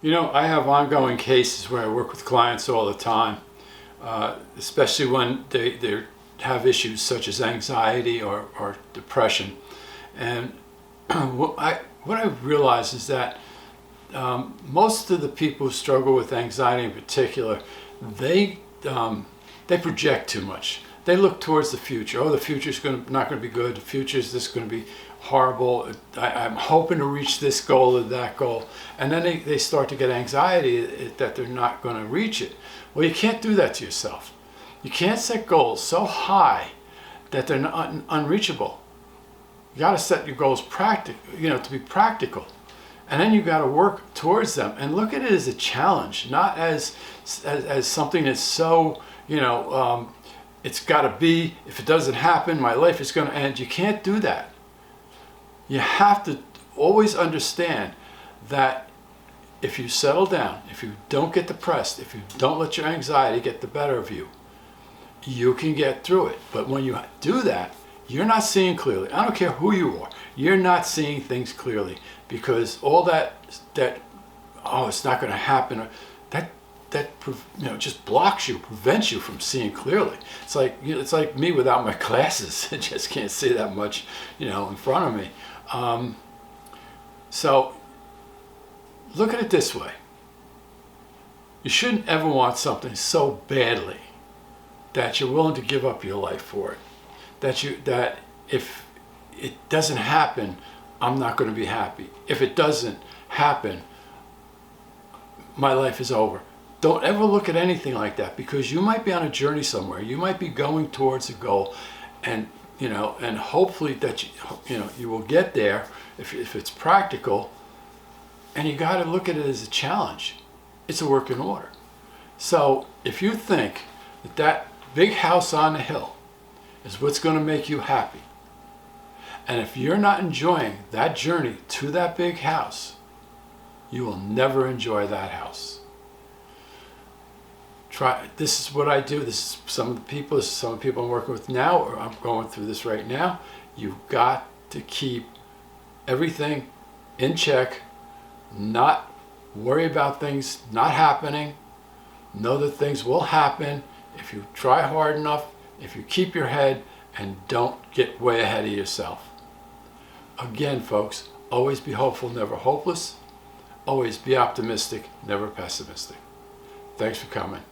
You know, I have ongoing cases where I work with clients all the time, especially when they have issues such as anxiety or depression. And what I realize is that most of the people who struggle with anxiety in particular, they project too much. They look towards the future. Oh, the future's not going to be good. The future's just going to be horrible. I'm hoping to reach this goal or that goal. And then they start to get anxiety that they're not going to reach it. Well, you can't do that to yourself. You can't set goals so high that they're unreachable. You got to set your goals to be practical. And then you got to work towards them and look at it as a challenge, not as something that's so, it's got to be, if it doesn't happen, my life is going to end. You can't do that. You have to always understand that if you settle down, if you don't get depressed, if you don't let your anxiety get the better of you, you can get through it. But when you do that, you're not seeing clearly. I don't care who you are. You're not seeing things clearly because all that oh, it's not going to happen, that just blocks you, prevents you from seeing clearly. It's like me without my glasses. I just can't see that much, in front of me. So look at it this way. You shouldn't ever want something so badly that you're willing to give up your life for it. That if it doesn't happen, I'm not going to be happy. If it doesn't happen, my life is over. Don't ever look at anything like that, because you might be on a journey somewhere. You might be going towards a goal, and hopefully that you will get there if it's practical. And you got to look at it as a challenge. It's a work in order. So if you think that big house on the hill is what's going to make you happy, and if you're not enjoying that journey to that big house, you will never enjoy that house. This is what I do. This is some of the people I'm working with now, or I'm going through this right now. You've got to keep everything in check, not worry about things not happening. Know that things will happen if you try hard enough, if you keep your head and don't get way ahead of yourself. Again, folks, always be hopeful, never hopeless. Always be optimistic, never pessimistic. Thanks for coming.